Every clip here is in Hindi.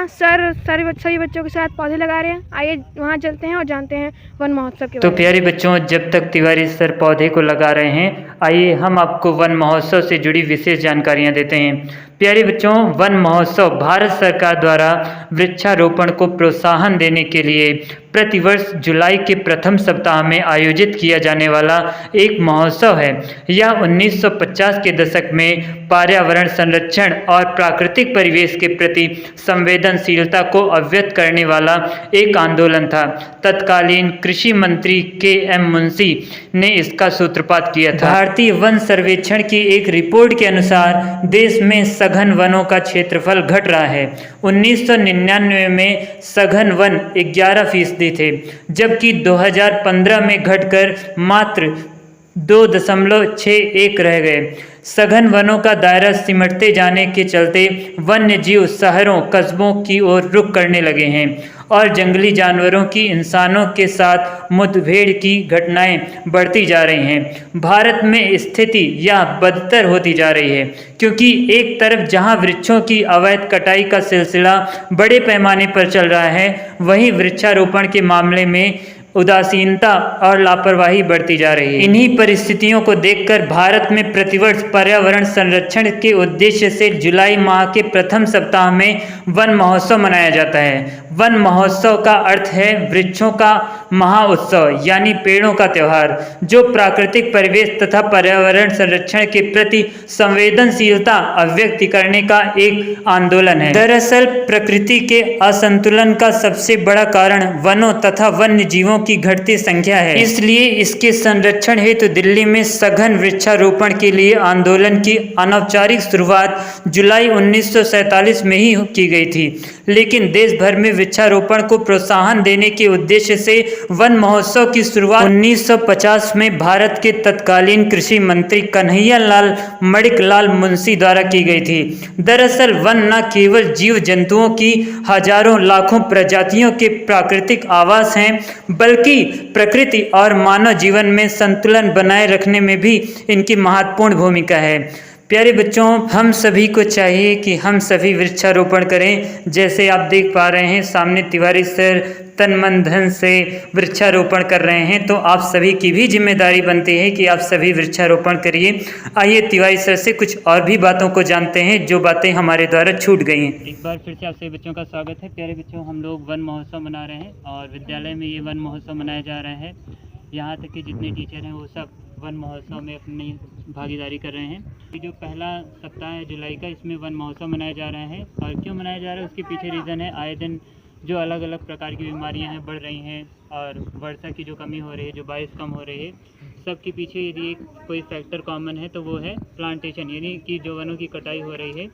यहाँ सर सभी बच्चों के साथ पौधे लगा रहे हैं। आइए वहाँ चलते हैं और जानते हैं वन महोत्सव के तो बारे में। प्यारे बच्चों, जब तक तिवारी सर पौधे को लगा रहे हैं, आइए हम आपको वन महोत्सव से जुड़ी विशेष जानकारियां देते हैं। प्यारे बच्चों, वन महोत्सव भारत सरकार द्वारा वृक्षारोपण को प्रोत्साहन देने के लिए प्रतिवर्ष जुलाई के प्रथम सप्ताह में आयोजित किया जाने वाला एक महोत्सव है। यह 1950 के दशक में पर्यावरण संरक्षण और प्राकृतिक परिवेश के प्रति संवेदनशीलता को अव्यक्त करने वाला एक आंदोलन था। तत्कालीन कृषि मंत्री के.एम. मुंशी ने इसका सूत्रपात किया था। भारतीय वन सर्वेक्षण की एक रिपोर्ट के अनुसार देश में सघन वनों का क्षेत्रफल घट रहा है। 1999 में सघन वन 11% थे, जबकि 2015 में घटकर मात्र 2.61 रह गए। सघन वनों का दायरा सिमटते जाने के चलते वन्य जीव शहरों कस्बों की ओर रुख करने लगे हैं और जंगली जानवरों की इंसानों के साथ मुठभेड़ की घटनाएं बढ़ती जा रही हैं। भारत में स्थिति यह बदतर होती जा रही है, क्योंकि एक तरफ जहां वृक्षों की अवैध कटाई का सिलसिला बड़े पैमाने पर चल रहा है, वहीं वृक्षारोपण के मामले में उदासीनता और लापरवाही बढ़ती जा रही है। इन्हीं परिस्थितियों को देखकर भारत में प्रतिवर्ष पर्यावरण संरक्षण के उद्देश्य से जुलाई माह के प्रथम सप्ताह में वन महोत्सव मनाया जाता है। वन महोत्सव का अर्थ है वृक्षों का महाउत्सव, यानी पेड़ों का त्योहार, जो प्राकृतिक परिवेश तथा पर्यावरण संरक्षण के प्रति संवेदनशीलता अभिव्यक्त करने का एक आंदोलन है। दरअसल प्रकृति के असंतुलन का सबसे बड़ा कारण वनों तथा वन्य जीवों की घटती संख्या है। इसलिए इसके संरक्षण हेतु दिल्ली में सघन वृक्षारोपण के लिए आंदोलन की अनौपचारिक शुरुआत जुलाई 1947 में ही की गई थी, लेकिन देश भर में वृक्षारोपण को प्रोत्साहन देने के उद्देश्य से वन महोत्सव की शुरुआत 1950 में भारत के तत्कालीन कृषि मंत्री कन्हैया लाल मणिकलाल मुंशी द्वारा की गई थी। दरअसल वन न केवल जीव जंतुओं की हजारों लाखों प्रजातियों के प्राकृतिक आवास हैं, बल्कि प्रकृति और मानव जीवन में संतुलन बनाए रखने में भी इनकी महत्वपूर्ण भूमिका है। प्यारे बच्चों, हम सभी को चाहिए कि हम सभी वृक्षारोपण करें। जैसे आप देख पा रहे हैं सामने तिवारी सर तन मन धन से वृक्षारोपण कर रहे हैं, तो आप सभी की भी जिम्मेदारी बनती है कि आप सभी वृक्षारोपण करिए। आइए तिवारी सर से कुछ और भी बातों को जानते हैं जो बातें हमारे द्वारा छूट गई हैं। एक बार फिर से आप सभी बच्चों का स्वागत है। प्यारे बच्चों, हम लोग वन महोत्सव मना रहे हैं और विद्यालय में ये वन महोत्सव मनाया जा रहा है। यहाँ तक कि जितने टीचर हैं वो सब वन महोत्सव में अपनी भागीदारी कर रहे हैं। ये जो पहला सप्ताह है जुलाई का, इसमें वन महोत्सव मनाया जा रहा है। और क्यों मनाया जा रहा है उसके पीछे रीज़न है, आए दिन जो अलग अलग प्रकार की बीमारियां हैं बढ़ रही हैं और वर्षा की जो कमी हो रही है, जो बारिश कम हो रही है, सबके पीछे यदि एक कोई फैक्टर कॉमन है तो वो है प्लांटेशन, यानी कि जो वनों की कटाई हो रही है।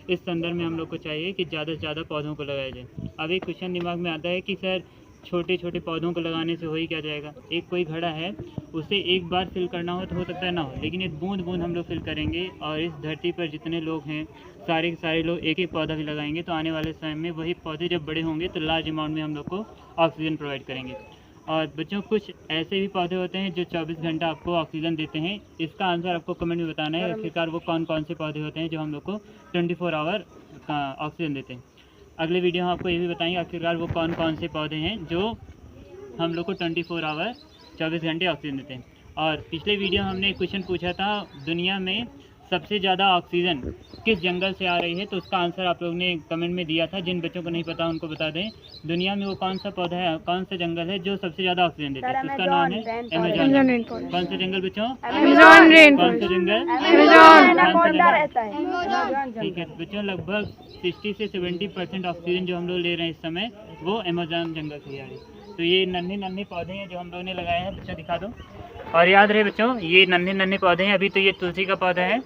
इस संदर्भ में हम लोग को चाहिए कि ज़्यादा से ज़्यादा पौधों को लगाया जाए। अब एक क्वेश्चन दिमाग में आता है कि सर छोटे छोटे पौधों को लगाने से हो ही क्या जाएगा। एक कोई घड़ा है, उसे एक बार फिल करना हो सकता है ना हो, लेकिन ये बूंद बूंद हम लोग फिल करेंगे और इस धरती पर जितने लोग हैं सारे के सारे लोग एक एक पौधा भी लगाएंगे, तो आने वाले समय में वही पौधे जब बड़े होंगे तो लार्ज अमाउंट में हम लोग को ऑक्सीजन प्रोवाइड करेंगे। और बच्चों, कुछ ऐसे भी पौधे होते हैं जो 24 घंटा आपको ऑक्सीजन देते हैं। इसका आंसर आपको कमेंट में बताना है आखिरकार वो कौन कौन से पौधे होते हैं जो हम लोग को 24 आवर ऑक्सीजन देते हैं। अगले वीडियो में आपको ये भी बताएंगे आखिरकार वो कौन कौन से पौधे हैं जो हम लोग को 24 आवर 24 घंटे ऑक्सीजन देते हैं। और पिछले वीडियो में हमने एक क्वेश्चन पूछा था, दुनिया में सबसे ज़्यादा ऑक्सीजन किस जंगल से आ रही है, तो उसका आंसर आप लोग ने कमेंट में दिया था। जिन बच्चों को नहीं पता उनको बता दें, दुनिया में वो कौन सा पौधा है, कौन सा जंगल है जो सबसे ज़्यादा ऑक्सीजन देता है। उसका नाम है अमेज़न। कौन सा जंगल बच्चों? अमेज़न। कौन सा जंगल? ठीक है बच्चों, लगभग 60 से 70% ऑक्सीजन जो हम लोग ले रहे हैं इस समय वो अमेज़न जंगल से आ रही है। तो ये नन्हे नन्हे पौधे हैं जो हम लोगों ने लगाए हैं। बच्चों दिखा दो, और याद रहे बच्चों ये नन्हे नन्हे पौधे हैं। अभी तो ये तुलसी का पौधा है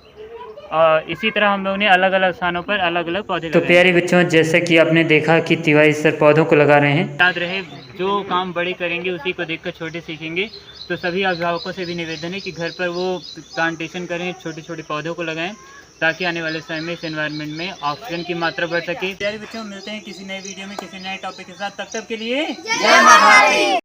और इसी तरह हम लोगों ने अलग अलग स्थानों पर अलग अलग पौधे तो प्यारे बच्चों, जैसा कि आपने देखा कि तिवारी सर पौधों को लगा रहे हैं। याद रहे, जो काम बड़े करेंगे उसी को देखकर छोटे सीखेंगे। तो सभी अभिभावकों से भी निवेदन है कि घर पर वो प्लांटेशन करें, छोटे छोटे पौधों को लगाएं, ताकि आने वाले समय में इस एनवायरनमेंट में ऑक्सीजन की मात्रा बढ़ सके। प्यारे बच्चों, मिलते हैं किसी नए वीडियो में किसी नए टॉपिक के साथ। तब तक के लिए जय माता दी।